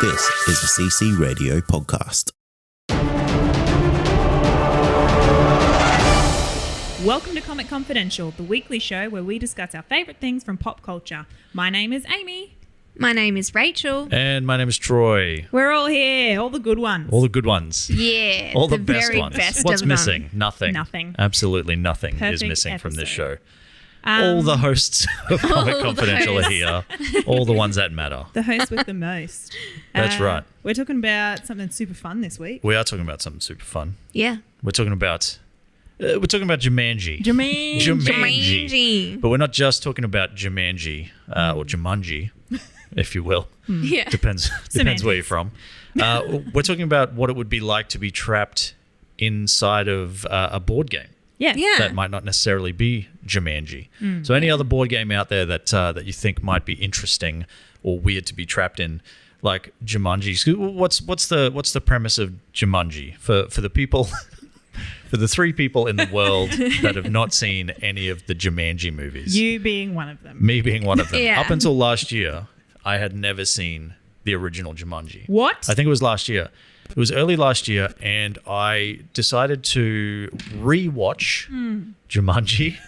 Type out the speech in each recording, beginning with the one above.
This is a CC Radio podcast. Welcome to Comic Confidential, the weekly show where we discuss our favourite things from pop culture. My name is Amy. My name is Rachel. And my name is Troy. We're all here, all the good ones. All the good ones. Yeah. All the best very ones. Best What's of missing? them. Nothing. Nothing. Absolutely nothing Perfect is missing from this show. episode. All the hosts of Comic all Confidential are those. here. All the ones that matter. The host with the most. That's right. We're talking about something super fun this week. We are talking about something super fun. Yeah. We're talking about Jumanji. Jumanji. But we're not just talking about Jumanji or Jumanji, if you will. Yeah. Depends where you're from. We're talking about what it would be like to be trapped inside of a board game. Yeah. That might not necessarily be Jumanji. So any other board game out there that you think might be interesting or weird to be trapped in, like Jumanji. So what's the premise of Jumanji for the people, for the three people in the world that have not seen any of the Jumanji movies? You being one of them. Me being one of them. Yeah. Up until last year, I had never seen the original Jumanji. What? I think it was last year. It was early last year, and I decided to re-watch Jumanji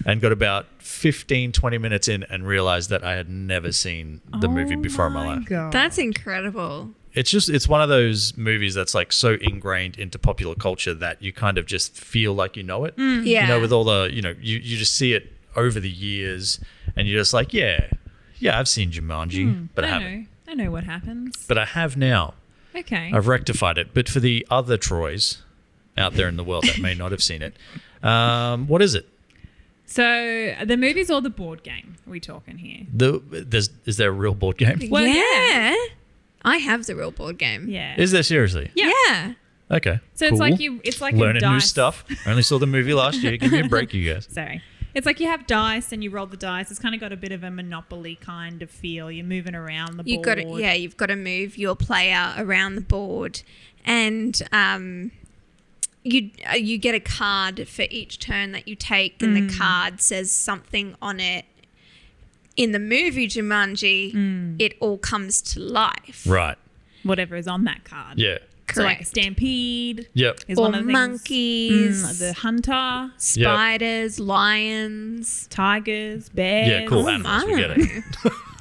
and got about 15, 20 minutes in and realized that I had never seen the movie before in my life. God. That's incredible. It's one of those movies that's like so ingrained into popular culture that you kind of just feel like you know it. Yeah. You know, with all the, you just see it over the years and you're just like, yeah, I've seen Jumanji, but I haven't. I know what happens. But I have now. Okay. I've rectified it. But for the other Troys out there in the world that may not have seen it, what is it? So the movie's or the board game are we talking here? Is there a real board game? Well, yeah. I have the real board game. Yeah. Is there seriously? Yeah. Okay. So cool. it's like a learning new dice. stuff. I only saw the movie last year. Give me a break, you guys. Sorry. It's like you have dice and you roll the dice. It's kind of got a bit of a Monopoly kind of feel. You're moving around the board. You've got to move your player around the board, and you get a card for each turn that you take, and the card says something on it. In the movie Jumanji, it all comes to life. Right. Whatever is on that card. Yeah. So like a Correct. stampede. Yep. Is Or one of the things. monkeys. The hunter, Spiders, lions. tigers, bears. Yeah, cool Oh animals. We my. get it.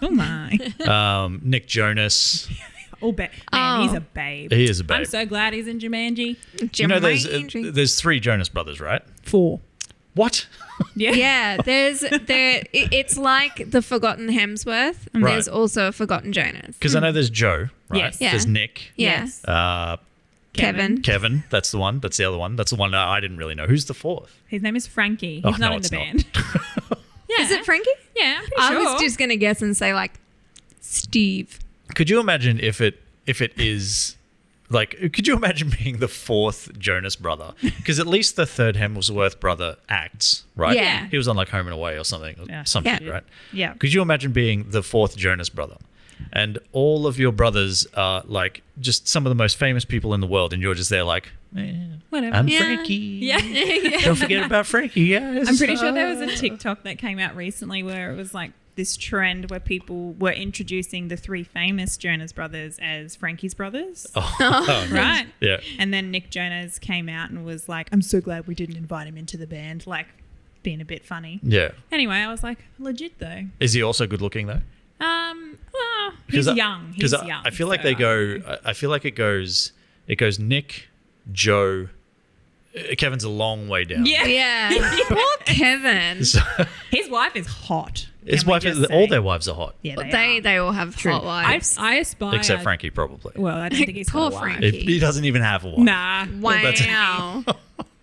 Oh my. Nick Jonas. Oh, man, he's a babe. He is a babe. I'm so glad he's in Jumanji. You know, Jumanji. there's three Jonas brothers, right? 4. What? Yeah. Yeah, it's like the Forgotten Hemsworth, and Right. there's also a Forgotten Jonas. Because I know there's Joe, right? Yes. Yeah. There's Nick. Yeah. Yes. Kevin. Kevin, that's the one. That's the other one. That's the one I didn't really know. Who's the fourth? His name is Frankie. He's Oh, not no, in the it's not. band. Yeah. Is it Frankie? Yeah, I'm pretty I sure. was just gonna guess and say like Steve. Could you imagine if it is like? Could you imagine being the fourth Jonas brother? Because at least the third Hemsworth brother acts, right? Yeah. He was on like Home and Away or something, Yeah. some Yeah. shit, right? Yeah. Could you imagine being the fourth Jonas brother? And all of your brothers are like just some of the most famous people in the world, and you're just there like, Whatever. I'm Yeah. Frankie. Yeah. Don't forget about Frankie. Yes. I'm pretty sure there was a TikTok that came out recently where it was like this trend where people were introducing the 3 famous Jonas brothers as Frankie's brothers. Oh, Right? yeah. And then Nick Jonas came out and was like, I'm so glad we didn't invite him into the band, like being a bit funny. Yeah. Anyway, I was like, legit though. Is he also good looking though? Well, he's young. He's young. I feel like so, they go. I feel like it goes Nick, Joe. Kevin's a long way down. Yeah. Yeah. Poor Kevin. So, His wife is hot. his can we wife just is. say? All their wives are hot, Yeah, They all have hot wives. I aspire. except Frankie probably. Well, I don't think he's Poor got a wife. Frankie. He doesn't even have a wife. Nah. Wow.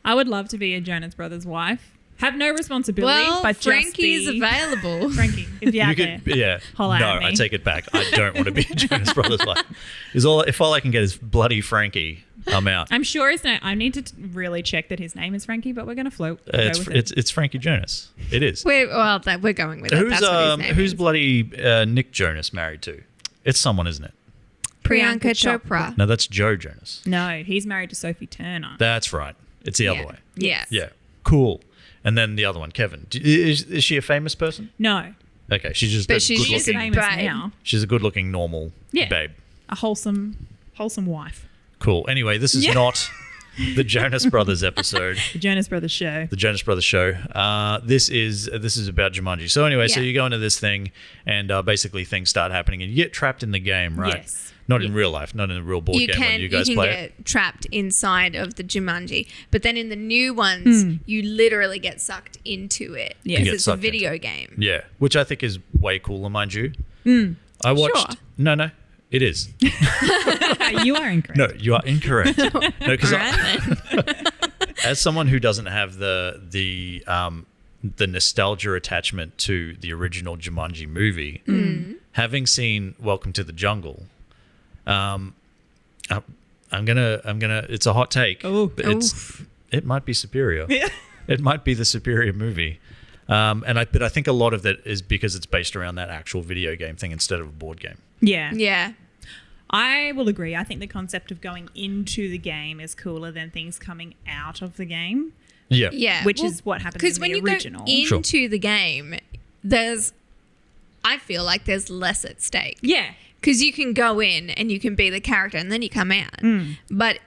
I would love to be a Jonas Brothers wife. Have no responsibility, Well, but Frankie's just be available. Frankie, if you're You out could, there. yeah. Holla No, at me. I take it back. I don't want to be a Jonas Brothers wife. If all I can get is bloody Frankie, I'm out. I'm sure his name. I need to really check that his name is Frankie, but we're going to float. Go with it. It's Frankie Jonas. It is. We're going with it. Who's That's what his name who's is. bloody Nick Jonas married to? It's someone, isn't it? Priyanka Chopra. No, that's Joe Jonas. No, he's married to Sophie Turner. That's right. It's the other way. Yeah. Yeah. Cool. And then the other one, Kevin. Is she a famous person? No, Okay, she's just But a she's good she's just looking. famous babe. now. She's a good looking normal Yeah. babe. a wholesome wife. Cool. Anyway, this is not the Jonas Brothers episode. The Jonas Brothers show. The Jonas Brothers show. This is about Jumanji. So anyway, so you go into this thing, and basically things start happening, and you get trapped in the game, right? Yes. Not in real life, not in a real board game when you guys play it. You can get trapped inside of the Jumanji, but then in the new ones, you literally get sucked into it Yeah. because it's a video game. Yeah, which I think is way cooler, mind you. I watched. Sure. No, it is. You are incorrect. No, you are incorrect. No, because All right, then. as someone who doesn't have the nostalgia attachment to the original Jumanji movie, having seen Welcome to the Jungle, I'm gonna. It's a hot take. But it might be superior. Yeah. It might be the superior movie. But I think a lot of that is because it's based around that actual video game thing instead of a board game. Yeah. Yeah. I will agree. I think the concept of going into the game is cooler than things coming out of the game, Yeah. Yeah. which is what happens in when the you original. go into the game, I feel like there's less at stake. Yeah. Because you can go in and you can be the character and then you come out. But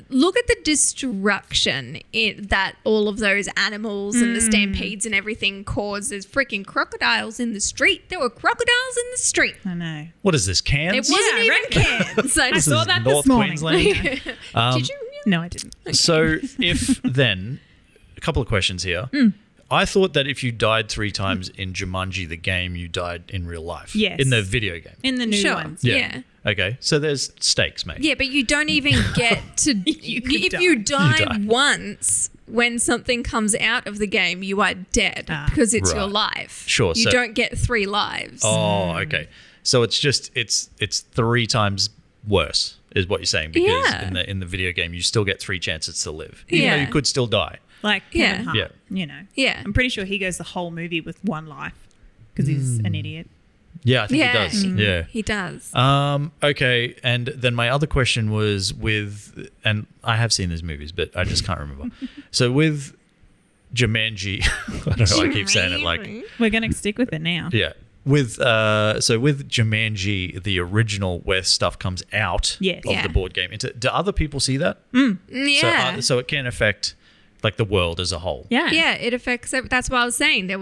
look at the destruction that all of those animals and the stampedes and everything cause. There's freaking crocodiles in the street. There were crocodiles in the street. I know. What is this, Cairns? It wasn't Yeah, even right. Cairns. I I just saw is that North this morning. Queensland. Did you? No, I didn't. So if then, a couple of questions here. I thought that if you died 3 times in Jumanji, the game, you died in real life. Yes. In the video game. In the new Sure. ones. Yeah. Okay. So there's stakes, mate. Yeah, but you don't even get to. You could if die. you die You die. once, when something comes out of the game, you are dead because it's your Right. life. Sure, You so- don't get 3 lives. Oh, okay. So it's just it's 3 times worse, is what you're saying, because Yeah. in the video game you still get 3 chances to live, even though Yeah. you could still die. Like Yeah. Kevin Hart, Yeah. you know. Yeah. I'm pretty sure he goes the whole movie with 1 life because he's an idiot. Yeah, I think Yeah. it does. Yeah. He does. Okay, and then my other question was and I have seen these movies, but I just can't remember. So with Jumanji, I don't know why I keep saying it like, We're going to stick with it now. yeah. With Jumanji, the original where stuff comes out Yes. of Yeah. the board game, do other people see that? Yeah. So it can affect like the world as a whole. Yeah. Yeah, it affects. That's what I was saying. There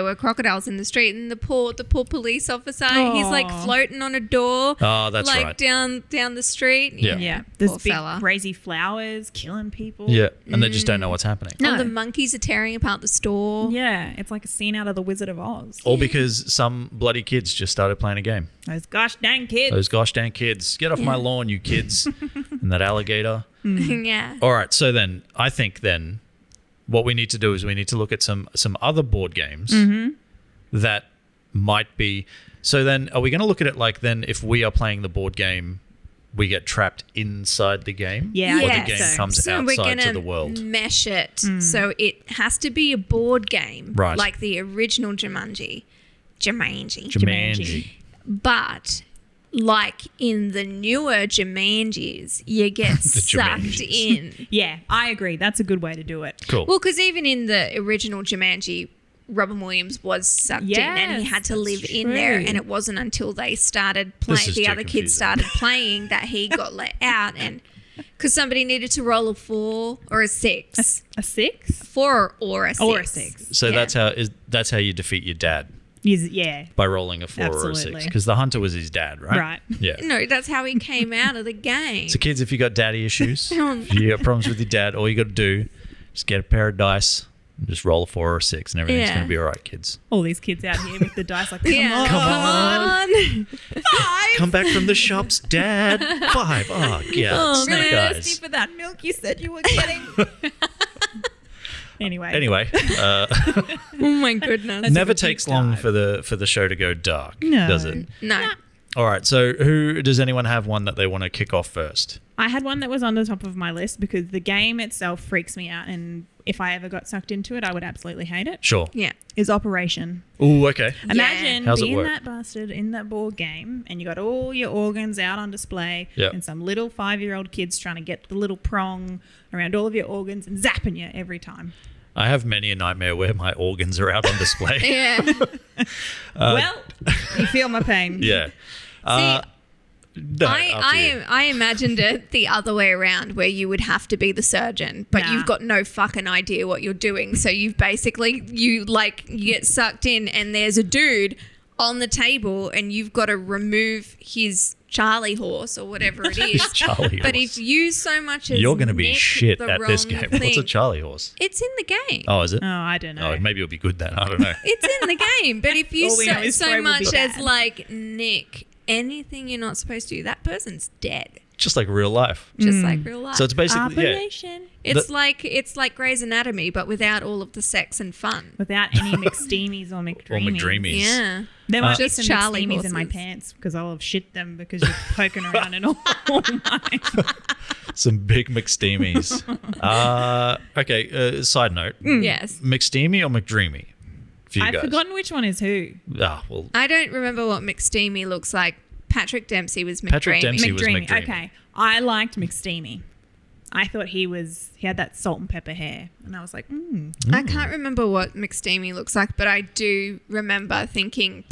were crocodiles in the street, and the poor police officer. He's like Aw. floating on a door. Oh, that's like right. down the street. Yeah. Yeah. There's Poor big fella. crazy flowers killing people. Yeah, and they just don't know what's happening. No, No. the monkeys are tearing apart the store. Yeah. It's like a scene out of The Wizard of Oz. All because some bloody kids just started playing a game. Those gosh dang kids. Those gosh dang kids. Get off my lawn, you kids. And that alligator. Yeah. All right, so then I think then what we need to do is we need to look at some other board games that might be. So then are we going to look at it like then if we are playing the board game, we get trapped inside the game? Yeah, I Or think the game so. comes So we're outside gonna to the world? mesh it. So it has to be a board game, Right. like the original Jumanji. Jumanji. But like in the newer Jumanjis, you get The sucked Jumanjis. in. Yeah, I agree. That's a good way to do it. Cool. Well, because even in the original Jumanji, Robin Williams was sucked in and he Yes, had to that's live in there. true. And it wasn't until they started This playing, is the too other kids confusing. started playing, that he got let out. And because somebody needed to roll a 4 or a 6. A 6? 4 or a 6. Or a 6. So Yeah. that's how you defeat your dad, Yeah. by rolling a 4 or a 6, Absolutely. because the hunter was his dad, right? Right. Yeah. No, that's how he came out of the game. So kids, if you got daddy issues, if you got problems with your dad, all you got to do is get a pair of dice and just roll a 4 or a 6 and everything's Yeah. going to be all right, kids. All these kids out here with the dice like, come Yeah. on. Come on. 5. Come back from the shops, Dad. 5. Oh, yeah. Oh, Snake really thirsty eyes. for that milk you said you were getting. Anyway, Oh my goodness. never a deep takes long dive. for the show to go dark, No. does it? No. All right. So, does anyone have one that they want to kick off first? I had one that was on the top of my list because the game itself freaks me out, and if I ever got sucked into it, I would absolutely hate it. Sure. Yeah. Is Operation. Ooh, okay. Imagine How's it being work? that bastard in that board game and you got all your organs out on display Yep. and some little 5-year-old kids trying to get the little prong around all of your organs and zapping you every time. I have many a nightmare where my organs are out on display. Yeah. Well, you feel my pain. Yeah. No, up to you. I imagined it the other way around, where you would have to be the surgeon, but Nah. you've got no fucking idea what you're doing. So you get sucked in, and there's a dude on the table, and you've got to remove his Charlie horse or whatever it is. Charlie But horse. if you so much as You're going to be nick shit the at this wrong game. thing- What's a Charlie horse? It's in the game. Oh, is it? Oh, I don't know. Oh, maybe it'll be good then. I don't know. It's in the game. But if you All we know is so Troy will be much as bad. like nick anything you're not supposed to do, that person's dead. Just like real life. Just like real life. So it's basically yeah. Operation. It's like Grey's Anatomy, but without all of the sex and fun. Without any McSteamies or McDreamies. Or McDreamies. Yeah. There might be Just some Charlie McSteamies in my horses. pants because I'll have shit them because you're poking around in all mine. Some big McSteamies. Okay, side note. Yes. McSteamy or McDreamy? For you I've guys. forgotten which one is who. Ah, well, I don't remember what McSteamy looks like. Patrick Dempsey was McDreamy. Patrick Dempsey was McDreamy. Okay. I liked McSteamy. I thought he had that salt and pepper hair. And I was like, I can't remember what McSteamy looks like, but I do remember thinking,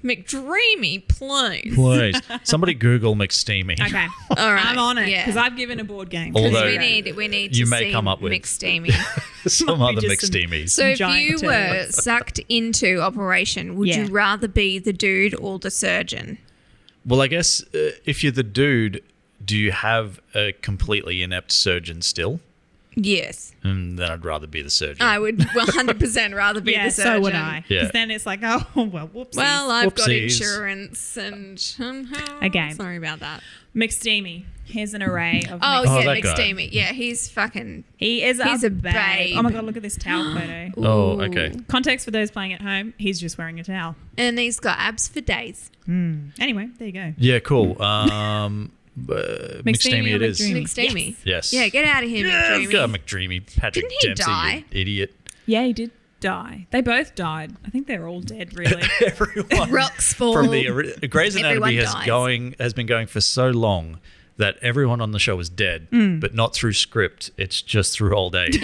McDreamy, please. please. Somebody Google McSteamy. okay. All right. I'm on it yeah. because I've given a board game. Although- Because we need to You may see come up with- McSteamy. Some Might be other just some- McSteamies. So if Giant you were turtles. sucked into Operation, would you Yeah. rather be the dude or the surgeon? Well, I guess if you're the dude, do you have a completely inept surgeon still? Yes. Then I'd rather be the surgeon. I would 100% rather be yeah, the surgeon. so would I. Yeah. Because then it's like, oh, well, whoopsies. Well, I've got Whoopsies. insurance and Okay. Sorry about that. McSteamy. Here's an array of Oh, Oh, yeah, that guy. McSteamy. Yeah, he's fucking. He's a a babe. babe. Oh my God, look at this towel photo. Oh, Ooh. okay. Context for those playing at home, he's just wearing a towel. And he's got abs for days. Anyway, there you go. Yeah, cool. McSteamy or it is. McDreamy? McSteamy. Yes. Yeah, get out of here, Yeah, McDreamy. go McDreamy. Patrick Didn't he Dempsey, die? you idiot. Yeah, he did die. They both died. I think they're all dead, really. Everyone Rocks fall. from the Grey's Anatomy Everyone has been going for so long that everyone on the show is dead, but not through script. It's just through old age.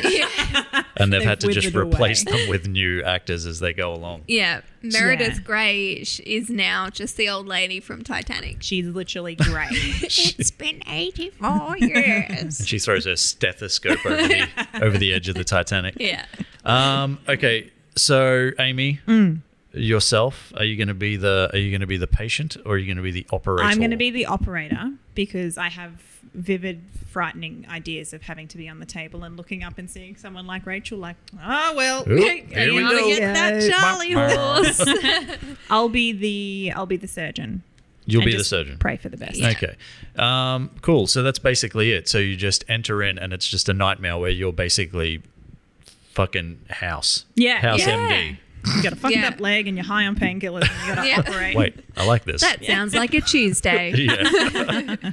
And they've had to They've just withered replace away. them with new actors as they go along. Yeah, Meredith Yeah. Grey is now just the old lady from Titanic. She's literally great. It's been 84 years. And she throws her stethoscope over the edge of the Titanic. Yeah. Okay, so Amy, yourself, are you going to be the patient or are you going to be the operator? I'm going to be the operator because I have vivid, frightening ideas of having to be on the table and looking up and seeing someone like Rachel, like, oh well, Oop, okay, here we gotta go. get that Charlie horse. horse. I'll be the surgeon. You'll and be the just surgeon. Pray for the best. Yeah. Okay. Cool. So that's basically it. So you just enter in and it's just a nightmare where you're basically fucking house. Yeah. House yeah. MD. You got a fucked Yeah. up leg and you're high on painkillers and you got to Yeah. operate. Wait, I like this. That sounds like a Tuesday. Yeah.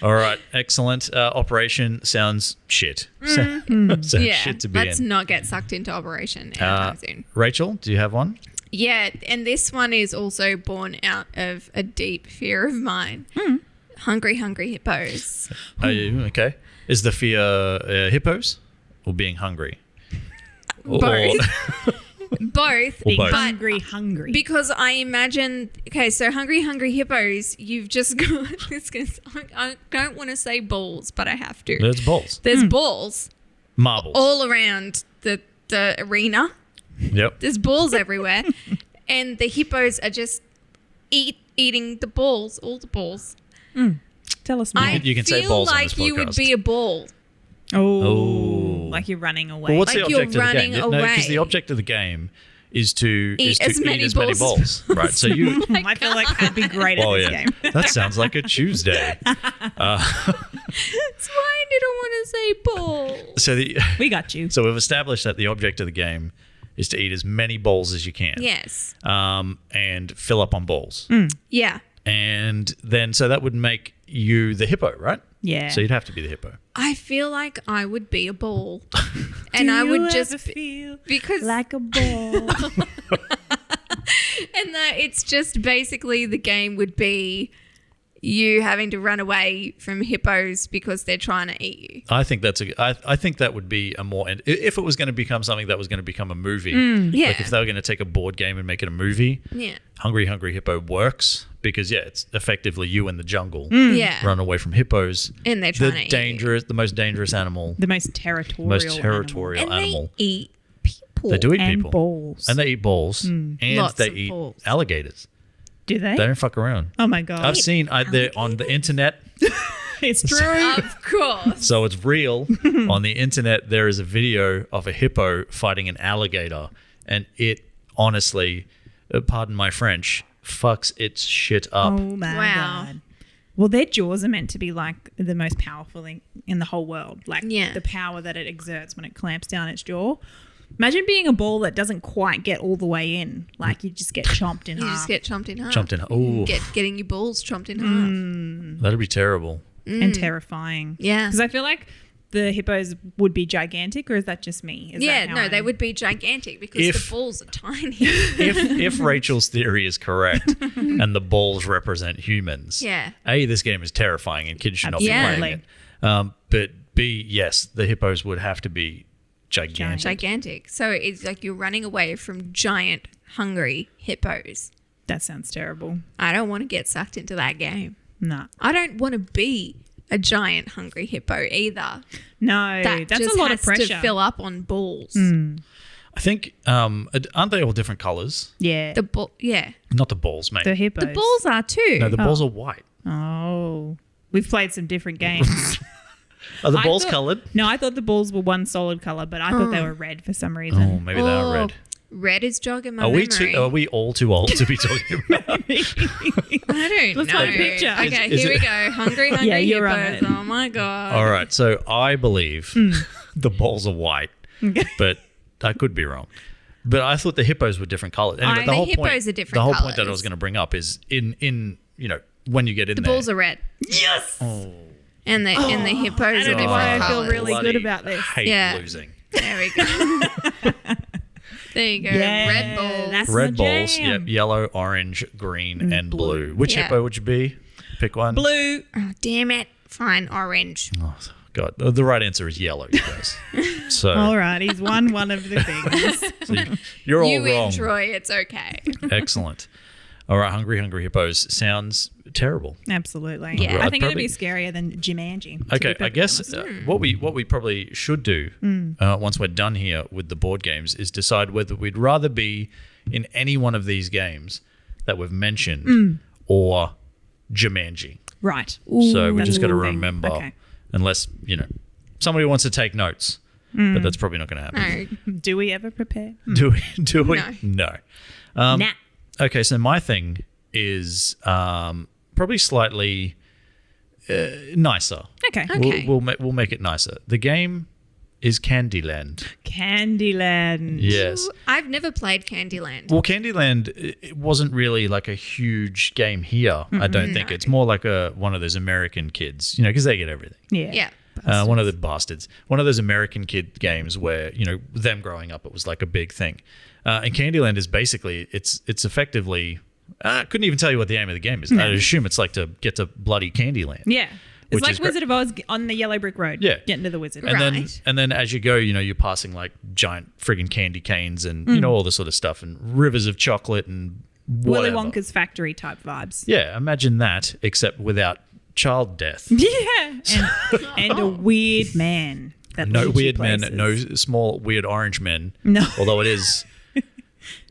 All right. Excellent. Operation sounds shit. Sounds Yeah, shit to be let's in. not get sucked into Operation anytime soon. Rachel, do you have one? Yeah, and this one is also born out of a deep fear of mine. Hungry, hungry hippos. Are you okay? Is the fear hippos or being hungry? Both. Both. Or both. But Hungry. because I imagine, okay, so hungry, hungry hippos, you've just got I don't want to say balls, but I have to. There's balls. There's balls Marbles. all around the arena. Yep. There's balls everywhere. And the hippos are just eating the balls, all the balls. Tell us more. I You can say feel balls on like this you would podcast. be a ball. Oh. Like you're running away. Well, what's Like the you're object of the game? running No, because the away. object of the game is to Eat as many eat as many balls. balls. Right. So you. I feel like I'd be great at Oh this yeah, game. that sounds like a Tuesday. That's why I didn't want to say ball. We got you. So we've established that the object of the game is to eat as many balls as you can. Yes. And fill up on balls. Yeah. And then so that would make you the hippo, right? Yeah. So you'd have to be the hippo. I feel like I would be a ball. And Do I would you just ever feel because like a ball. it's just basically the game would be you having to run away from hippos because they're trying to eat you. I think I think that would be a more, if it was going to become something that was going to become a movie. Yeah. Like if they were going to take a board game and make it a movie. Yeah. Hungry Hungry Hippo works because it's effectively you in the jungle. Yeah. Run away from hippos. And they're trying to eat you. the most dangerous animal. The most territorial And animal. they eat people. They do eat and people. balls. And they eat balls. And Lots they of eat balls. alligators. Do they? They don't fuck around. Oh my god. I've seen they're on the internet. It's true. Of course. So it's real. On the internet, there is a video of a hippo fighting an alligator. And it honestly, pardon my French, fucks its shit up. Oh my Wow. god. Well, their jaws are meant to be like the most powerful thing in the whole world. Like Yeah. the power that it exerts when it clamps down its jaw. Imagine being a ball that doesn't quite get all the way in. Like you just get chomped in You half. just get chomped in half. Jumped in. Oh, Getting your balls chomped in half. that'd be terrible. and terrifying. Yeah. Because I feel like the hippos would be gigantic, or is that just me? Is Yeah, that how no, they I'm- would be gigantic because If- the balls are tiny. If Rachel's theory is correct and the balls represent humans, Yeah. A, this game is terrifying and kids should not be Absolutely. playing it. But B, yes, the hippos would have to be gigantic. Gigantic. So it's like you're running away from giant, hungry hippos. That sounds terrible. I don't want to get sucked into that game. Nah. I don't want to be a giant, hungry hippo either. No, That that's just a lot has of pressure. to fill up on balls. I think, aren't they all different colors? Yeah. Yeah. Not the balls, mate. The hippos. The balls are too. No, the balls are white. Oh. We've played some different games. Are the I balls thought- colored? No, I thought the balls were one solid color, but I thought they were red for some Oh, reason. maybe they are red. Red is jogging my Are we memory. are we all too old to be talking about? I don't Let's know. find a picture. Okay, Is here it- we go. Hungry Yeah, you're on hippos. it. Oh my god. All right, so I believe the balls are white, but I could be wrong. But I thought the hippos were different colors. Anyway, The the whole hippos point, are different the whole point that I colours. was going to bring up is in when you get in The there. balls are red. Yes! And the hippos I are don't know different why I feel colours. really good Bloody about this. Hate Yeah. losing. There we go. There you go. Yeah, Red balls. that's Red my balls, jam. yep, yellow, orange, green, and blue. Which Yeah. hippo would you be? Pick one. Blue. Oh, damn it. Fine, orange. Oh, God, the right answer is yellow, you guys. So, All right, he's won one of the things. so you're all You wrong. win, Troy. It's okay. Excellent. All right, Hungry Hungry Hippos sounds terrible. Absolutely. Yeah. I I'd think it'd be probably- scarier than Jumanji. to be Okay, I perfectly guess honest. what we probably should do once we're done here with the board games is decide whether we'd rather be in any one of these games that we've mentioned or Jumanji. Right. So we that's just got to a thing. remember, Okay. unless somebody wants to take notes, but that's probably not going to happen. No. Do we ever prepare? Do we? No. No. Nah. Okay, so my thing is probably slightly nicer. Okay. Okay. We'll make it nicer. The game is Candyland. Candyland. Yes. I've never played Candyland. Well, Candyland it wasn't really like a huge game here. I don't think it's more like one of those American kids, because they get everything. Yeah. Yeah. One of the bastards. One of those American kid games where them growing up, it was like a big thing. And Candyland is basically it's effectively. I couldn't even tell you what the aim of the game is. I assume it's like to get to bloody Candyland. Yeah. It's Which like is great. Wizard of Oz on the yellow brick road. Yeah. Getting to the wizard. And then Right. and then as you go, you're passing like giant friggin' candy canes and all this sort of stuff and rivers of chocolate and Willy whatever. Wonka's factory type vibes. Yeah, imagine that except without child death. Yeah. And a weird man. That No leads you weird men, places. no small weird orange men. No. Although it is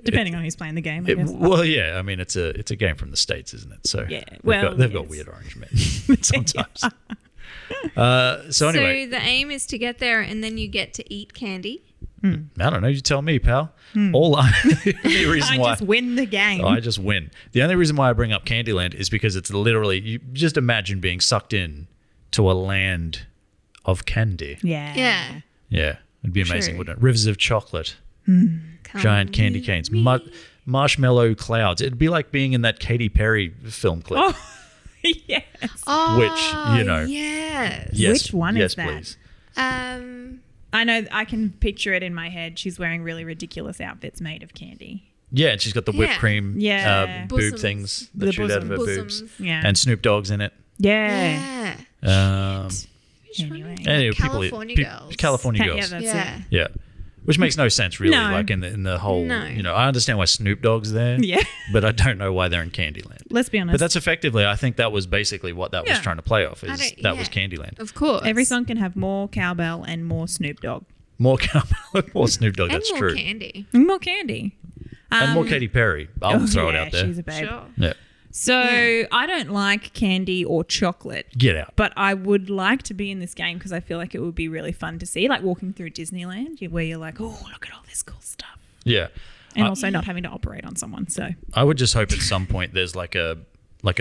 Depending on who's playing the game, I guess. well, yeah. I mean, it's a game from the States, isn't it? So Yeah, they've well, got, they've got yes. weird orange men sometimes. So anyway, So the aim is to get there and then you get to eat candy. I don't know. You tell me, pal. The only reason I why just win the game. I just win. The only reason why I bring up Candyland is because it's literally you just imagine being sucked in to a land of candy. yeah. Yeah. Yeah, it'd be amazing, True. wouldn't it? Rivers of chocolate, Come giant candy with canes, me. marshmallow clouds. It'd be like being in that Katy Perry film clip. Oh, yes. Oh, Which, Yes. Yes, Which one yes, is that? Please. Um, I know. I can picture it in my head. She's wearing really ridiculous outfits made of candy. Yeah, and she's got the whipped Yeah. cream Yeah. boob Bosoms. things The that shoot out of her bosoms. boobs. Yeah. And Snoop Dogg's in it. Yeah. Yeah. Anyway. Anyway, California Girls. California Yeah, Girls. that's Yeah. it. Yeah. Which makes no sense really, No. like in the whole, No. I understand why Snoop Dogg's there, Yeah. but I don't know why they're in Candyland. Let's be honest. But that's effectively, I think that was basically what that was Yeah. trying to play off, I is don't- that was yeah. Candyland. Of course. Every song can have more cowbell and more Snoop Dogg. More cowbell, more Snoop Dogg, and that's more true. candy. And more candy. And more Katy Perry. I'll throw it yeah, out there. She's a babe. Sure. Yeah. So I don't like candy or chocolate. Get out. But I would like to be in this game because I feel like it would be really fun to see, like walking through Disneyland, where you're like, oh, look at all this cool stuff. Yeah. And also not having to operate on someone. So I would just hope at some point there's like an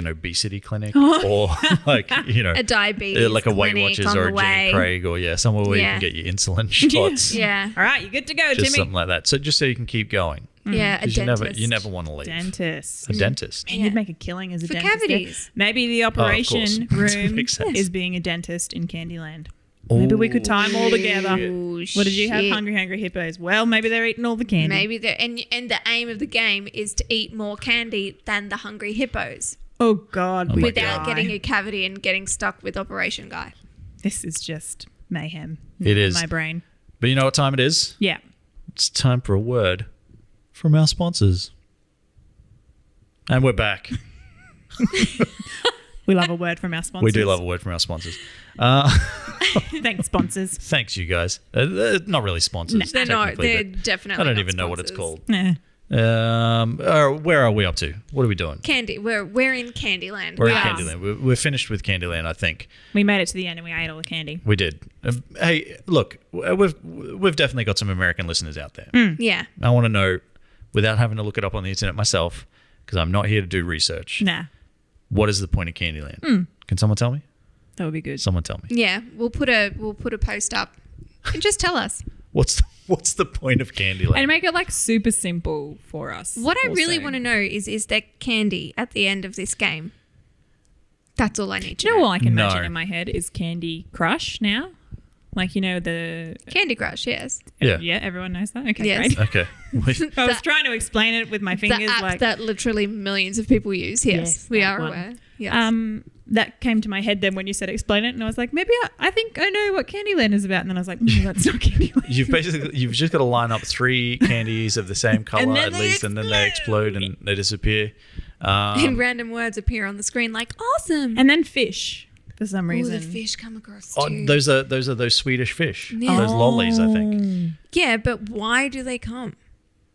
obesity clinic or like, A diabetes like a Weight clinic Watchers on or the a way. Jenny Craig or somewhere where you Yeah. can get your insulin shots. Yeah. all right, you're good to go, Just Timmy. something like that. So just so you can keep going. Yeah. A 'Cause dentist. you never want to leave. Dentist. A dentist. Man, Yeah. you'd make a killing as a For dentist. there. cavities. Maybe the course. operation room Makes sense. is being a dentist in Candyland. Maybe we could tie them all together. Oh, What did you have? shit. Hungry hippos. Well, maybe they're eating all the candy. Maybe and the aim of the game is to eat more candy than the hungry hippos Oh God, we without die. getting a cavity and getting stuck with Operation Guy. This is just mayhem. It is. My brain. But you know what time it is? Yeah. It's time for a word from our sponsors. And we're back. We love a word from our sponsors. We do love a word from our sponsors. Thanks, sponsors. Thanks, you guys. They're not really sponsors. They're not. technically, They're but definitely. I don't not even know what it's sponsors. called. Nah. Where are we up to? What are we doing? Candy. We're in Candyland. We're in Wow. Candyland. We're finished with Candyland, I think. We made it to the end and we ate all the candy. We did. Hey, look, we've definitely got some American listeners out there. Yeah. I want to know, without having to look it up on the internet myself, because I'm not here to do research. Nah. What is the point of Candyland? Can someone tell me? That would be good. Someone tell me. Yeah. We'll put a post up. And just tell us. What's the point of Candyland? And make it like super simple for us. What I really also. want to know is there candy at the end of this game? That's all I need to Do you know know. what I can No. imagine in my head is Candy Crush now? Like, the... Candy Crush, yes. Yeah. Everyone knows that? Okay, Yes. great. Okay. I was trying to explain it with my The fingers. app like, that literally millions of people use. Yes, Yes, we that are one. aware. Yes. that came to my head then when you said explain it. And I was like, maybe I think I know what Candyland is about. And then I was like, that's not Candyland. You've just got to line up 3 candies of the same color then at they least, and then they explode and they disappear. and random words appear on the screen like awesome. And then fish for some Ooh, reason. the fish come across Oh, too. those are those Swedish fish. Yeah. Those lollies, I think. Yeah, but why do they come?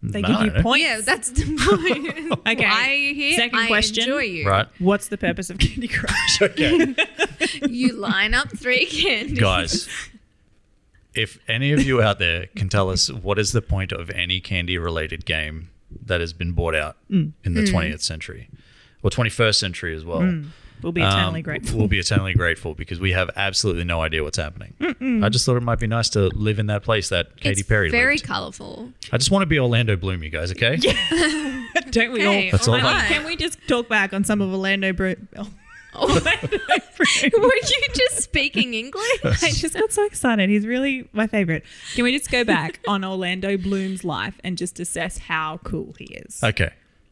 They I give don't you know. points. Yeah, that's the point. Okay. Why are you here? Second I question. enjoy you. Right. What's the purpose of Candy Crush? Okay. You line up 3 candies. Guys, if any of you out there can tell us what is the point of any candy related game that has been bought out in the 20th century or 21st century as well. We'll be eternally grateful. We'll be eternally grateful because we have absolutely no idea what's happening. I just thought it might be nice to live in that place that Katy It's Perry very lived. colourful. I just want to be Orlando Bloom, you guys, okay? Don't we Okay, all? That's all alright. I- Can we just talk back on some of Orlando Bloom? Were you just speaking English? I just got so excited. He's really my favorite. Can we just go back on Orlando Bloom's life and just assess how cool he is? Okay.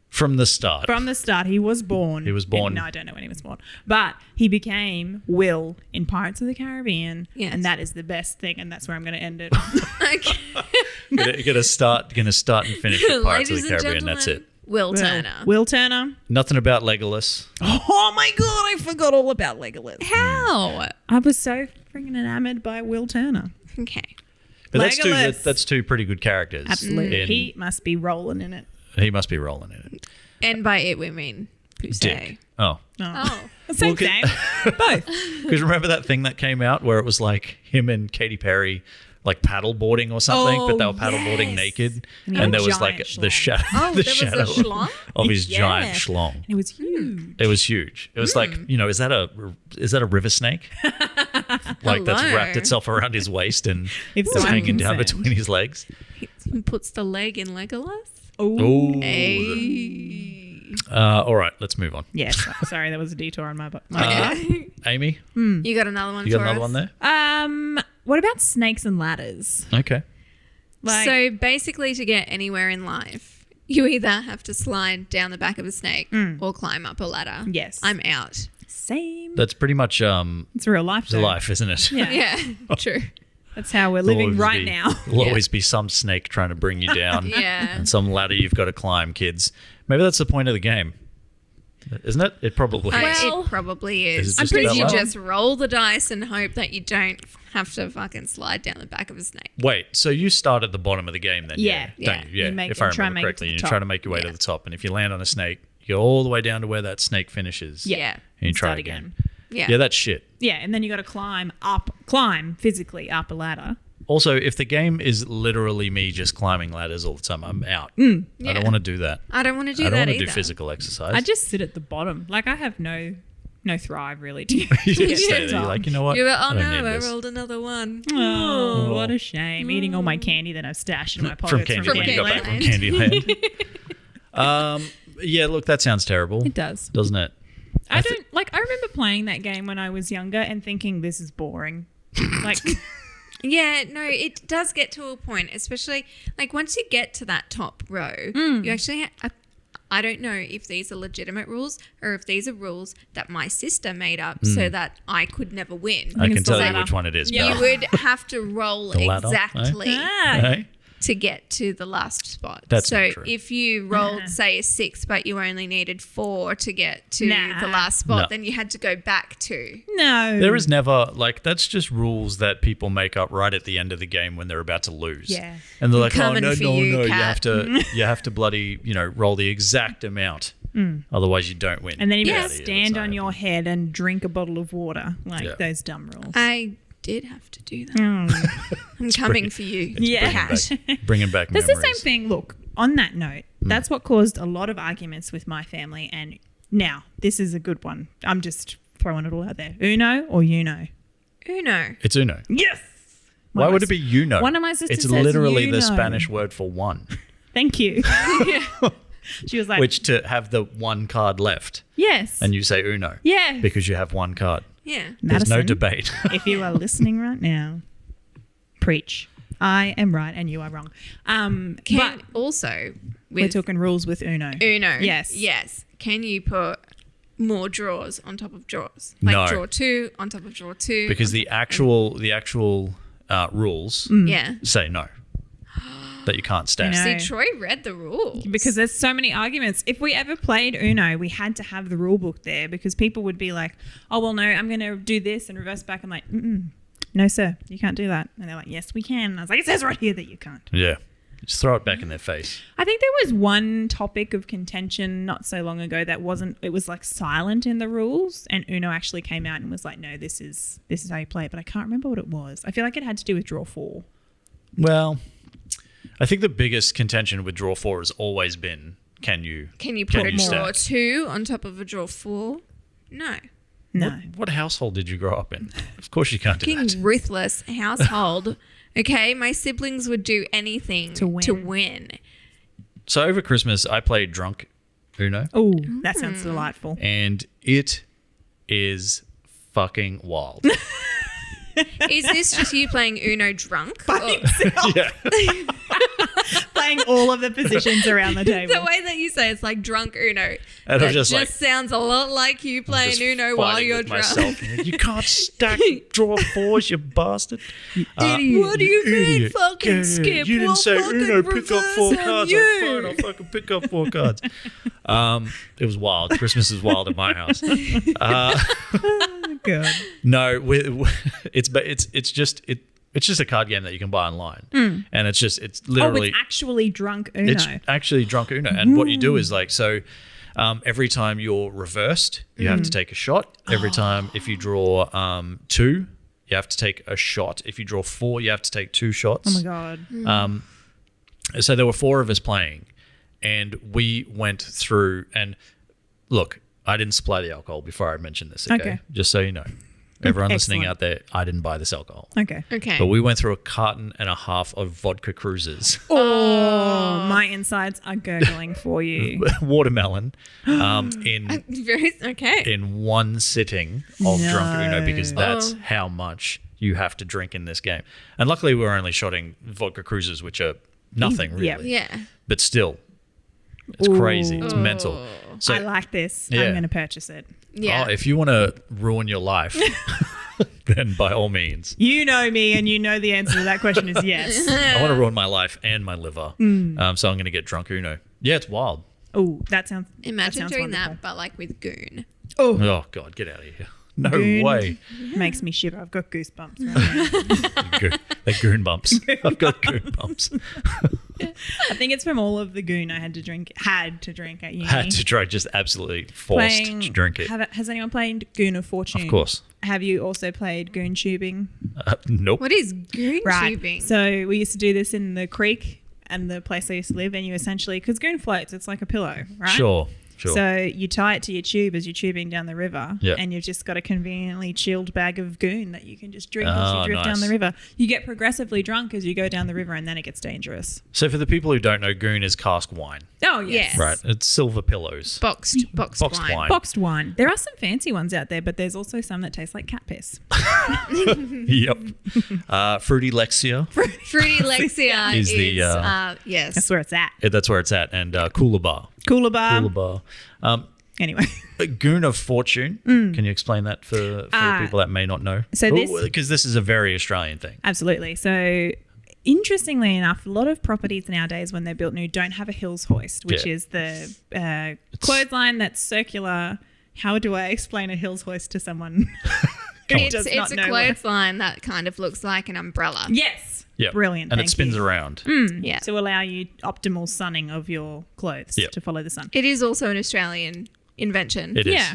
From the start. From the start, he was born. He was born. No, I don't know when he was born. But he became Will in Pirates of the Caribbean. Yes. And that is the best thing. And that's where I'm going to end it. Okay. Gonna start and finish with Pirates of Ladies the and Caribbean. That's it. gentlemen, Will Turner. Will Turner. Nothing about Legolas. Oh my God, I forgot all about Legolas. How? I was so freaking enamored by Will Turner. Okay. But Legolas. that's two pretty good characters. Absolutely. In- He must be rolling in it. he must be rolling in it. And by it we mean Pusey. Dick. Oh. Oh. Same, Well, same. Both. Because remember that thing that came out where it was like him and Katy Perry like paddleboarding or something, but they were paddleboarding yes. naked, And he had and a there was like giant the schlong. shadow, Oh, the there was a shadow schlong? of his Yeah. giant schlong. It was huge. It was huge. It was like, is that a river snake? Like that's Hello. wrapped itself around his waist and If is someone hanging can down send. between his legs. He puts the leg in Legolas. Ooh. Hey. All right, let's move on. Yes. Sorry, that was a detour on my part. Amy, You got another one you got for another us? one there? What about snakes and ladders? Okay. Like, So basically to get anywhere in life, You either have to slide down the back of a snake or climb up a ladder. Yes. I'm out. Same. That's pretty much It's real life. the though. life, isn't it? Yeah. Yeah, true. That's how we're living right now. There'll always be some snake trying to bring you down. Yeah. And some ladder you've got to climb, kids. Maybe that's the point of the game. Isn't it? It probably is. It probably Is is. it just about You luck? just roll the dice and hope that you don't have to fucking slide down the back of a snake. Wait, so you start at the bottom of the game then? Yeah. Don't you? Yeah. You make- If I you try remember and make it correctly, to you the try top. to make your way to Yeah. the top. And if you land on a snake, you go all the way down to where that snake finishes. Yeah. And you try Start again. Yeah. Yeah, that's shit. Yeah, and then you got to climb physically up a ladder. Also, if the game is literally me just climbing ladders all the time, I'm out. I Yeah. don't want to do that. I don't want to do I don't that want to either. do physical exercise. I just sit at the bottom. Like I have no thrive really to you get just to stay the there. You're top. like, you know what? You were, I oh don't no, need I this. rolled another one. Oh, what a shame! Eating all my candy that I've stashed in my From pockets Candyland. You got back from Candyland. Candyland. Yeah, look, that sounds terrible. It does. Doesn't it? I don't like. I remember playing that game when I was younger and thinking this is boring. Like, Yeah, no, it does get to a point, especially like once you get to that top row, you actually. I don't know if these are legitimate rules or if these are rules that my sister made up so that I could never win. I can it's the tell you ladder. which one it is. Yeah. You would have to roll The ladder, eh? exactly Hey? to get to the last spot. That's so not true. if you rolled, say, a 6, but you only needed 4 to get to Nah. the last spot, No. then you had to go back to. no, There is never, like, that's just rules that people make up right at the end of the game when they're about to lose. Yeah. And they're like, oh, coming no, for no, you, no. Kat." You have to bloody, roll the exact amount. Otherwise, you don't win. And then you Get got out to of here. stand That's on not your head and drink a bottle of water, like Yeah. those dumb rules. I did have to do that. Oh. I'm coming for you. Yeah. Bringing back That's memories. the same thing. Look, on that note, that's what caused a lot of arguments with my family. And now, this is a good one. I'm just throwing it all out there. Uno or Uno? Uno. It's Uno. Yes. Why would it be Uno? One of my sisters It's says literally Uno. the Spanish word for one, Thank you. She was like, which to have the one card left, yes. and you say Uno Yeah. because you have one card. Yeah. There's no Madison, debate. if you are listening right now, preach. I am right and you are wrong. Can But also we're with talking rules with Uno. Uno. Yes. Yes. Can you put more drawers on top of drawers? Like No. draw 2 on top of draw 2. Because the actual rules Yeah. say no, that you can't stash. I know. See, Troy read the rules. Because there's so many arguments. If we ever played Uno, we had to have the rule book there because people would be like, oh, well, no, I'm going to do this and reverse back. I'm like, no, sir, you can't do that. And they're like, yes, we can. And I was like, it says right here that you can't. Yeah, just throw it back in their face. I think there was one topic of contention not so long ago that it was like silent in the rules. And Uno actually came out and was like, no, this is how you play it. But I can't remember what it was. I feel like it had to do with draw 4. Well, I think the biggest contention with draw 4 has always been, can you put a draw stack? 2 on top of a draw 4? No. No. What household did you grow up in? Of course you can't do Fucking that. ruthless household. Okay, my siblings would do anything To win. So over Christmas, I played Drunk Uno, Oh, that sounds delightful. and it is fucking wild. Is this just you playing Uno drunk? Yeah. Playing all of the positions around the table. The way that you say it's like drunk Uno. And that I'm just like- sounds a lot like you playing Just Uno while fighting you're with drunk. myself. You can't stack draw 4s, you bastard. Idiot. What do you mean, Idiot. fucking Yeah, skip? You didn't We'll say fucking Uno, pick up 4 reverse on cards. you. I'm fine, I'll fucking pick up 4 cards. It was wild. Christmas is wild at my house. Good. No, it's just a card game that you can buy online, and it's literally it's actually drunk Uno. it's actually Drunk Uno. And what you do is every time you're reversed, you have to take a shot. Every time if you draw 2, you have to take a shot. If you draw 4, you have to take 2 shots. Oh my God. So there were 4 of us playing, and we went through. And look, I didn't supply the alcohol before I mentioned this. Okay, just so you know, everyone listening Excellent. out there, I didn't buy this alcohol. Okay. Okay. But we went through a carton and a half of vodka cruisers, Oh, my insides are gurgling for you. watermelon, in Okay. in one sitting of Drunk Uno, No. because that's Oh. how much you have to drink in this game. And luckily, we were only shotting vodka cruisers, which are nothing really. Yeah. Yeah. But still, It's crazy. It's Ooh. mental. So I like this. Yeah. I'm going to purchase it. Yeah. oh, if you want to ruin your life, then by all means. You know me, and you know the answer to that question is yes. I want to ruin my life and my liver. So I'm going to get drunk Uno. Yeah, it's wild. Oh, that sounds. Imagine sounds doing wonderful. that, but like with goon. Oh, God, get out of here. No Goon. way. Makes me shiver. I've got goosebumps. Right now. They're goon bumps. I've got goon bumps. I think it's from all of the goon I had to drink at uni. Had to try, just absolutely forced to drink it. Has anyone played Goon of Fortune? Of course. Have you also played Goon Tubing? Nope. What is goon tubing? So we used to do this in the creek and the place I used to live, and you essentially, because goon floats, it's like a pillow, right? Sure. So you tie it to your tube as you're tubing down the river, Yeah. and you've just got a conveniently chilled bag of goon that you can just drink as Oh, you drift nice. down the river. You get progressively drunk as you go down the river, and then it gets dangerous. So for the people who don't know, goon is cask wine. Oh, yes. Yes. Right. It's silver pillows. Boxed wine. Boxed wine. There are some fancy ones out there, but there's also some that taste like cat piss. Yep. Fruity Lexia. Fruity Lexia Is is the, yes. That's where it's at. That's where it's at. And Cooler Bar. Cooler bar. Cooler Bar. Anyway. Goon of Fortune. Can you explain that for the people that may not know? So this- Because this is a very Australian thing. Absolutely. So, interestingly enough, a lot of properties nowadays, when they're built new, don't have a hills hoist, which Yeah. is the clothesline that's circular. How do I explain a hills hoist to someone? who does not It's a know what- clothesline that kind of looks like an umbrella. Yes. Yep. Brilliant. And thank it spins you. around. Yeah. To allow you optimal sunning of your clothes Yep. to follow the sun. It is also an Australian invention. It is. Yeah.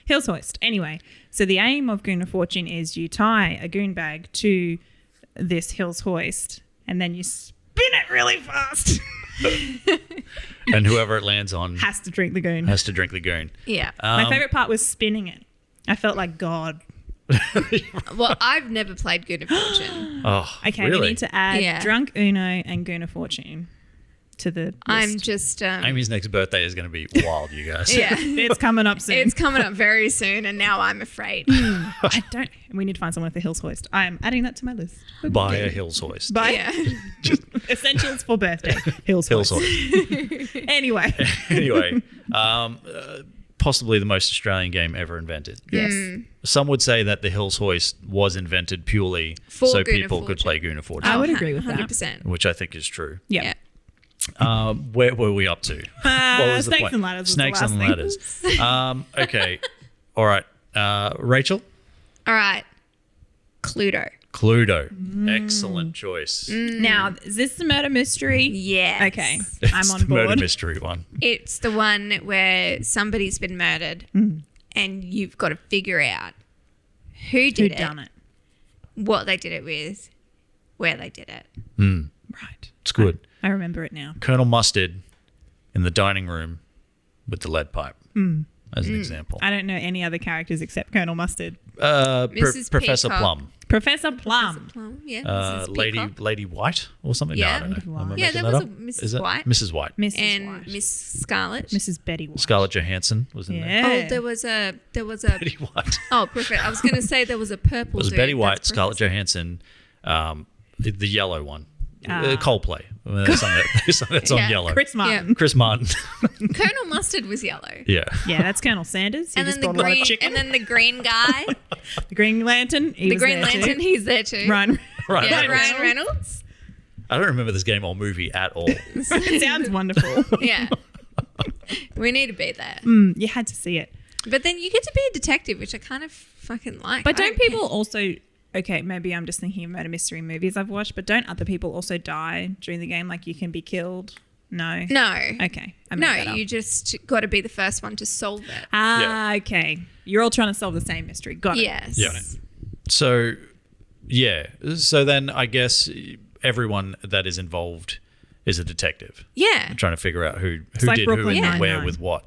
Hills hoist. Anyway, so the aim of Goon of Fortune is you tie a goon bag to this hills hoist and then you spin it really fast. And whoever it lands on Has to drink the goon. has to drink the goon. Yeah. My favorite part was spinning it. I felt like God. Well, I've never played Goon of Fortune. Oh, Okay, really? we need to add Yeah. Drunk Uno and Goon of Fortune to the list. I'm just Amy's next birthday is going to be wild, you guys. yeah. It's coming up soon. It's coming up very soon, and now I'm afraid. I don't. We need to find someone with a hills hoist. I am adding that to my list. Buy a hills hoist. Bye. Yeah. Essentials for birthday. Hills Hills hoist. hoist. Anyway. Anyway, possibly the most Australian game ever invented. Yes. Some would say that the hills hoist was invented purely For so Goon of people could Fortune. play Goon of Fortune, I would agree with that. 100%. which I think is true. Yeah. Where were we up to? What was the Snakes point? and ladders was the Snakes last and thing. ladders. Okay. All right. Rachel? All right. Cluedo. Cluedo. Excellent choice. Now, is this the murder mystery? Yes. Okay. It's I'm on the murder board. mystery one. It's the one where somebody's been murdered and you've got to figure out who Who did it, done it? what they did it with, where they did it. Right. It's good. I remember it now. Colonel Mustard in the dining room with the lead pipe, as an example. I don't know any other characters except Colonel Mustard. Mrs. Professor Peacock. Plum. Professor Plum. Plum, yeah. Mrs. Peacock. Lady White or something? Yeah. No, I don't know. Am I Yeah, making there that was up? a Mrs. Is it? White. Mrs. White. Mrs. And White. Miss Scarlet. Mrs. Betty White. Scarlett Johansson was in there. Yeah. Oh, there was a Betty White. oh, perfect. I was going to say there was a purple. It was dude. Betty White, That's Scarlett Professor. Johansson, the yellow one. Coldplay. That's on Yeah. yellow. Chris Martin. Chris Martin. Colonel Mustard was yellow. Yeah. Yeah, that's Colonel Sanders. He And just then the bought a lot green, of chicken. and then the green guy, The Green Lantern. He the was Green there too. Lantern, he's there too. Ryan. Right. Yeah, Ryan Ryan Reynolds. I don't remember this game or movie at all. It sounds wonderful. Yeah, we need to be there. You had to see it. But then you get to be a detective, which I kind of fucking like. But I don't people also... Okay, maybe I'm just thinking of murder mystery movies I've watched, but don't other people also die during the game? Like you can be killed? No. No. Okay. I made No, that up. you just got to be the first one to solve it. Okay. You're all trying to solve the same mystery. Got it. Yes. Yeah. So, yeah. So then I guess everyone that is involved is a detective. Yeah. Trying to figure out who like did who Brooklyn and where Nine-Nine. with what.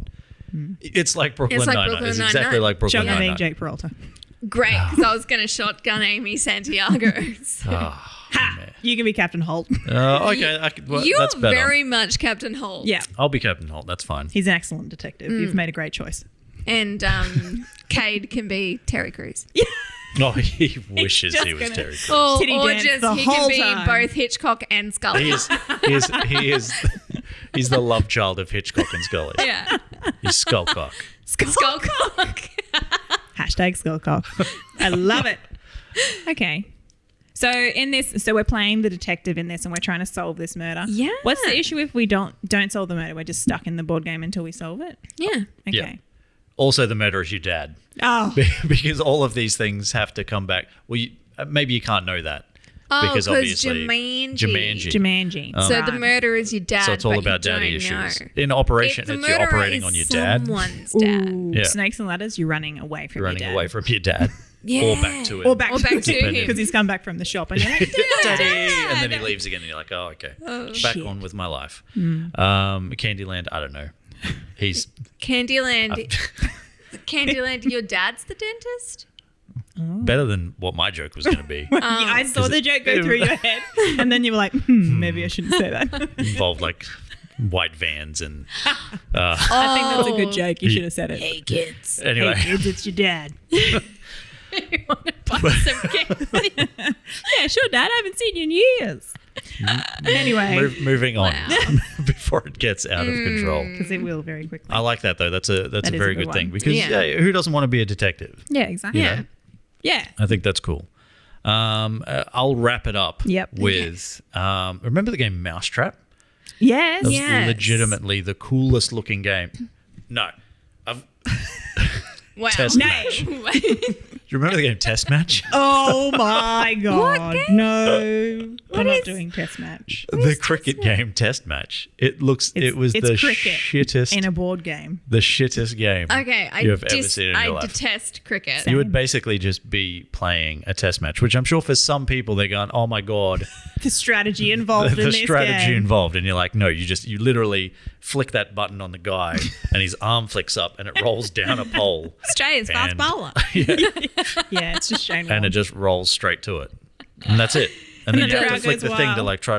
It's like Brooklyn It's like Nine-Nine. Brooklyn It's Nine-Nine. exactly like Brooklyn Chuck and Nine-Nine. Jake Peralta. Great, because I was going to shotgun Amy Santiago. Ha! You can be Captain Holt. Okay. Well, You're that's better. very much Captain Holt. Yeah. I'll be Captain Holt. That's fine. He's an excellent detective. You've made a great choice. And Cade can be Terry Crews. Oh, he wishes just he was gonna- Terry Crews. Or Titty dance just the he whole can be time. both Hitchcock and Scully. He is He's the love child of Hitchcock and Scully. Yeah. He's Skullcock. Skullcock. Hashtag skullcock. I love it. Okay. So in this, we're playing the detective in this, and we're trying to solve this murder. Yeah. What's the issue if we don't solve the murder? We're just stuck in the board game until we solve it. Yeah. Okay. Yeah. Also, the murderer is your dad. Oh. Because all of these things have to come back. Well, maybe you can't know that. Oh, because obviously Jumanji. Oh, So right. the murderer is your dad. So it's all but about you daddy don't issues. know. In Operation, If the it's you're murderer operating is on your dad. someone's dad. Ooh, Yeah. Snakes and ladders, you're running away from You're your running dad. away from your dad. Yeah. Or back to him. Or back Or back to him. him. Because he's come back from the shop and you're like, Daddy! Dad. And then he leaves again and you're like, oh, okay. Back shit. on with my life. Candyland, I don't know. He's... Candyland. Candyland, your dad's the dentist? better than what my joke was going to be. I saw the joke go through your head and then you were like, maybe I shouldn't say that. Involved like white vans and... I think that's a good joke. You should have said it. Hey, kids. Anyway. Hey kids, it's your dad. You want to buy some kids? Yeah, sure, Dad. I haven't seen you in years. Anyway, Moving on Wow. before it gets out of control. because it will very quickly. I like that though. That's a That is a very good good thing one. because Yeah. who doesn't want to be a detective? Yeah, exactly. Yeah. Yeah. I think that's cool. I'll wrap it up Yep. with remember the game Mousetrap? Yes. That was Yes. legitimately the coolest looking game. No. Wow. Test match. Do you remember the game Test Match? Oh my God. game? No. I'm not is- doing test match. The cricket game Test Match. It was it's the cricket shittest In a board game. the shittest game Okay, you have ever seen in your I life. detest cricket. You would basically just be playing a test match, which I'm sure for some people they're going, "Oh my god, The strategy involved in the this strategy game. involved," and you're like, "No, you literally flick that button on the guy, and his arm flicks up, and it rolls down a pole, Australia's fast And- bowler. Yeah, it's just Shane and it Warne. just rolls straight to it, and that's it." And then And you the have to crowd flick goes the thing to wild. like try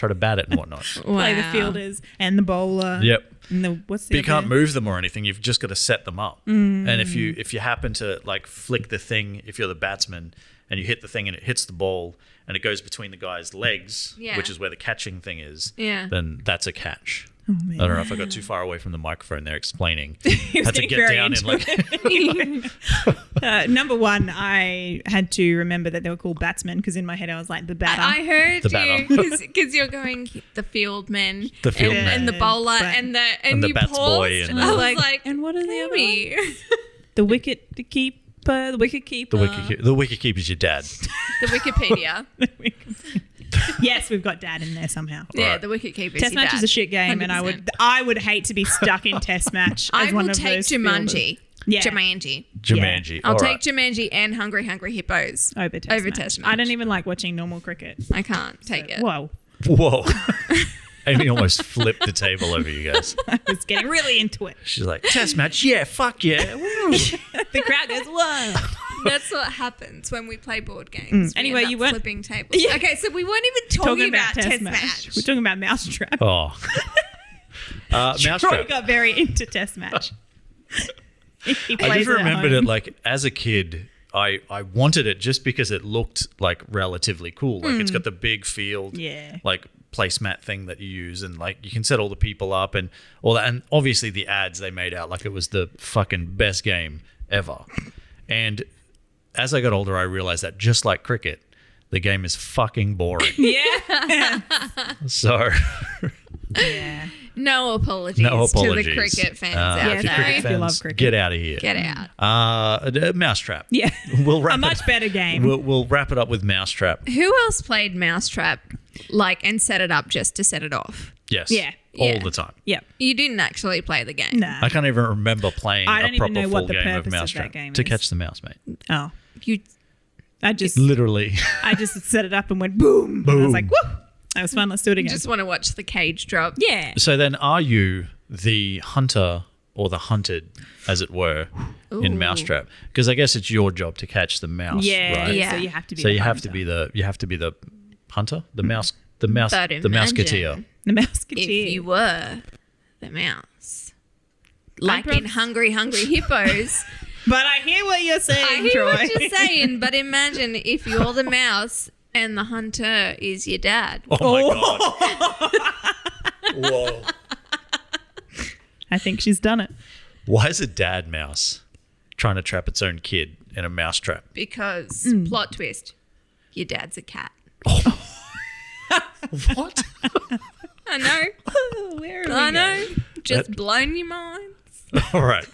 to bat it and whatnot. Play the fielders and the bowler. Yep. And the what's the But you can't other- move them or anything. You've just got to set them up. And if you happen to like flick the thing, if you're the batsman and you hit the thing and it hits the ball and it goes between the guy's legs, Yeah. which is where the catching thing is, Yeah. then that's a catch. Oh, man. I don't know if I got too far away from the microphone there explaining. was Had to getting get very down in into like Number one, I had to remember that they were called batsmen because in my head I was like the batter. I heard The you batter. because you're going the field men, The field and, men. and the bowler But- and the And the you bats paused, boy and I the- was like, and what are the other me. the wicket keeper, the wicket keeper. the wicket keeper's your dad. The Wikipedia. Yes, we've got dad in there somehow. Yeah, Right. the wicket keeper. Test match is a shit game, and 100%. I would hate to be stuck in test match. As I one will of take those Jumanji. fielders. Yeah. Jumanji. Jumanji. I'll All take right. Jumanji and Hungry Hungry Hippos Over test over match. test match. I don't even like watching normal cricket. I can't take it. Whoa, Whoa. Amy almost flipped the table over you guys. I was getting really into it. She's like, test match? Yeah, fuck yeah. Woo. The crowd goes, whoa. That's what happens when we play board games. We Anyway, end up you weren't- flipping tables. Yeah. Okay, so we weren't even talking about test match. We're talking about Mousetrap. Oh. Troy Mousetrap. got very into test match. He I plays just it at remembered home. it like as a kid. I wanted it just because it looked like relatively cool. Like it's got the big field, Yeah. like placemat thing that you use, and like you can set all the people up and all that. And obviously the ads they made out like it was the fucking best game ever. And as I got older, I realized that just like cricket, the game is fucking boring. Yeah. So Yeah. No apologies, no apologies to the cricket fans out Yeah, if you're there. cricket if you fans, love cricket. get out of here. Get out. Mousetrap. Yeah. We'll wrap A much it, better game. We'll wrap it up with Mousetrap. Who else played Mousetrap and set it up just to set it off? Yes. Yeah. All Yeah. the time. Yep. You didn't actually play the game. Nah. I can't even remember playing I a don't even proper know full what the game of purpose of that Mousetrap game to is. catch the mouse, mate. Oh. You I just Literally. set it up and went boom. And I was Boom. like, woo. That was fun. Let's do it again. just want to watch the cage drop. yeah. So then are you the hunter or the hunted, as it were, in Ooh. Mousetrap? Because I guess it's your job to catch the mouse, Yeah. right? Yeah. So you have to be So the you have to hunter. be the hunter, the mouse, the But mouseketeer. The Mouseketeer. If you were the mouse. Like in prob- Hungry Hungry Hippos. But I hear what you're saying, I hear Troy. what you're saying, but imagine if you're the mouse and the hunter is your dad. Oh my god! Whoa. I think she's done it. Why is a dad mouse trying to trap its own kid in a mouse trap? Because plot twist, your dad's a cat. What? I know. Where are I know. Just blown your mind. All right.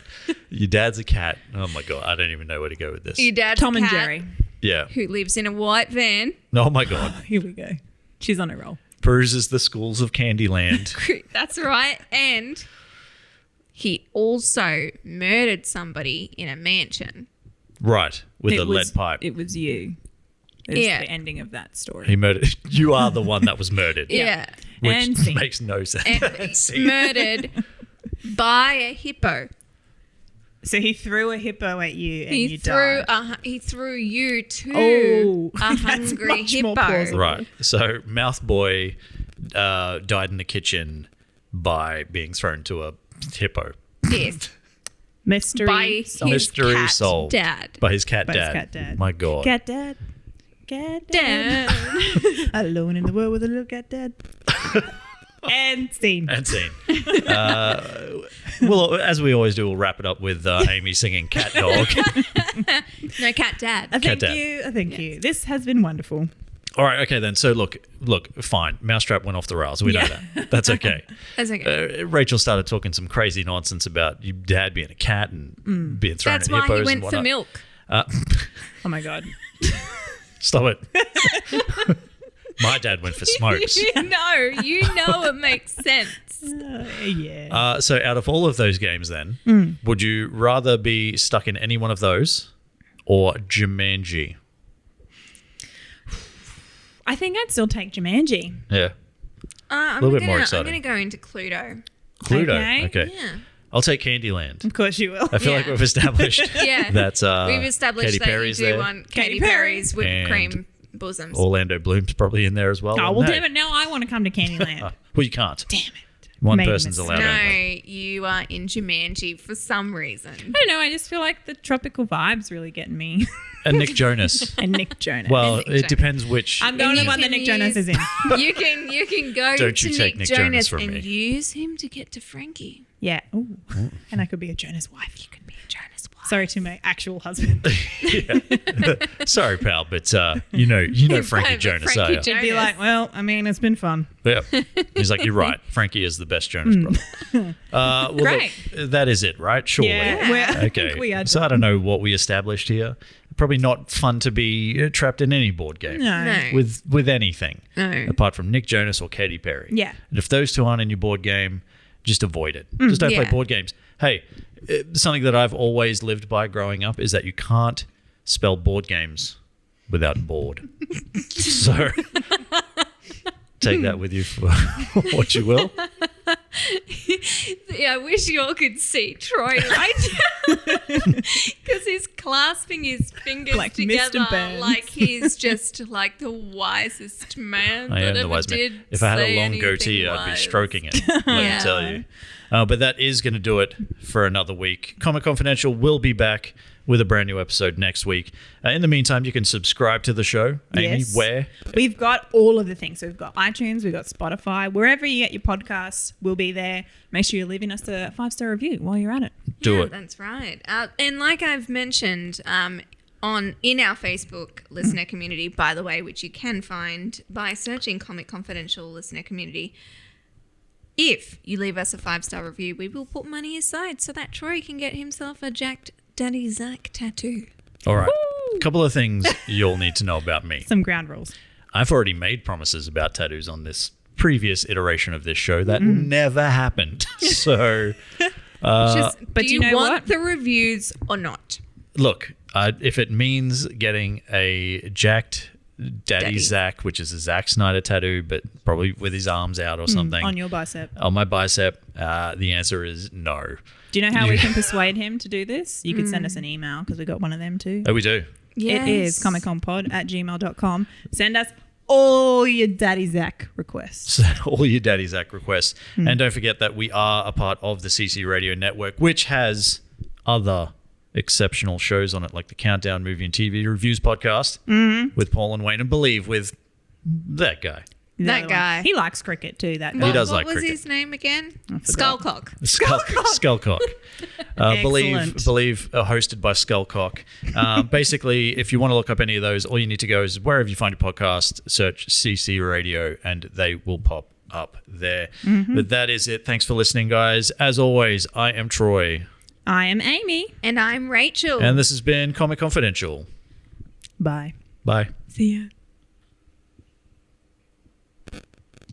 Your dad's a cat. Oh my God. I don't even know where to go with this. Your dad's Tom a and cat Jerry. Yeah. who lives in a white van. Oh my God. Here we go. She's on a roll. Peruses the schools of Candyland. That's right. And he also murdered somebody in a mansion. Right. With a lead pipe. It was you. It's Yeah. the ending of that story. He murdered. You are the one that was murdered. Yeah. Which And scene. makes no sense. And Scene. murdered by a hippo. So he threw a hippo at you and He you threw died. he threw you to Oh, a that's hungry much more hippo. plausible. Right. So Mouth Boy died in the kitchen by being thrown to a hippo. Yes. Mystery. By his solved. Mystery cat solved. dad. By his cat By his dad. cat dad. My God. Cat dad. Cat dad. Dad. Alone in the world with a little cat dad. And scene. And scene. Well, as we always do, we'll wrap it up with Amy singing Cat Dog. No, cat dad. Thank dad. you. Thank you. This has been wonderful. All right, okay then. So look, fine. Mousetrap went off the rails. We know that. That's okay. That's okay. Rachel started talking some crazy nonsense about your dad being a cat and being thrown That's at why hippos he and went for whatnot. milk. Oh my God. Stop it. My dad went for smokes. You know it makes sense. Yeah. So out of all of those games then, would you rather be stuck in any one of those or Jumanji? I think I'd still take Jumanji. Yeah. I'm Little bit gonna, more I'm exciting. going to go into Cluedo. Cluedo. Okay. Okay. Yeah. I'll take Candyland. Of course you will. I feel like Yeah. we've established Yeah. that We've established Katy that Perry's you do there. want Katy Katy Perry. Perry's whipped And cream bosoms. Orlando Bloom's probably in there as well. Oh, well, No. damn it. Now I want to come to Candyland. Well, you can't. Damn it. One Made a person's mistake. allowed No, only. you are in Jumanji for some reason. I don't know. I just feel like the tropical vibe's really getting me. And Nick Jonas. And Nick Jonas. Well, Nick it Jonas. depends which. I'm going to you the one that can Nick Jonas is in. You can go Don't to you take Nick Jonas from and me. use him to get to Frankie. Yeah. Ooh. And I could be a Jonas wife. You could be a Jonas wife. Sorry to my actual husband. Sorry, pal, but you know Frankie But Jonas, Frankie are you? Jo- He'd be Jonas. like, well, I mean, it's been fun. Yeah. He's like, you're right. Frankie is the best Jonas brother. Well, Great. look, that is it, right? Surely. Yeah. I Okay. think we are So I done. don't know what we established here. Probably not fun to be trapped in any board game. No. No. With anything. No. Apart from Nick Jonas or Katy Perry. Yeah. And if those two aren't in your board game, just avoid it. Just don't play Yeah. board games. Hey, something that I've always lived by growing up is that you can't spell board games without board. So take that with you for what you will. Yeah, I wish you all could see Troy right because he's clasping his fingers Like Mr. together Burns. like he's just like the wisest man I that am the ever wise man. did. If I had say a long anything goatee, I'd be wise. stroking it. Let me Yeah. tell you. But that is going to do it for another week. Comic Confidential will be back with a brand new episode next week. In the meantime, you can subscribe to the show. Amy, Yes. where? We've got all of the things. So we've got iTunes, we've got Spotify. Wherever you get your podcasts, we'll be there. Make sure you're leaving us a 5-star review while you're at it. Do Yeah, it. That's right. And like I've mentioned, in our Facebook listener community, by the way, which you can find by searching Comic Confidential Listener Community. If you leave us a 5-star review, we will put money aside so that Troy can get himself a jacked Daddy Zach tattoo. All right. A couple of things you'll need to know about me. Some ground rules. I've already made promises about tattoos on this previous iteration of this show that never happened. So, But but do you you know want what? the reviews or not? look, if it means getting a jacked Daddy Zach, which is a Zack Snyder tattoo, but probably with his arms out or something On your bicep. on my bicep, the answer is no. Do you know how we can persuade him to do this? You could send us an email because we got one of them too. Oh, we do. It is comicconpod@gmail.com. Send us all your Daddy Zach requests. All your Daddy Zach requests. And don't forget that we are a part of the CC Radio Network, which has other exceptional shows on it, like the Countdown Movie and TV Reviews podcast with Paul and Wayne, and Believe with that guy. The That other guy. one. He likes cricket too. That He guy. does what like was cricket. his name again? forgot. Skullcock. Skullcock. Excellent. Believe hosted by Skullcock. Basically, if you want to look up any of those, all you need to go is wherever you find your podcast, search CC Radio, and they will pop up there. But that is it. Thanks for listening, guys. As always, I am Troy, I am Amy. And I'm Rachel. and this has been Comic Confidential. Bye. Bye. See ya.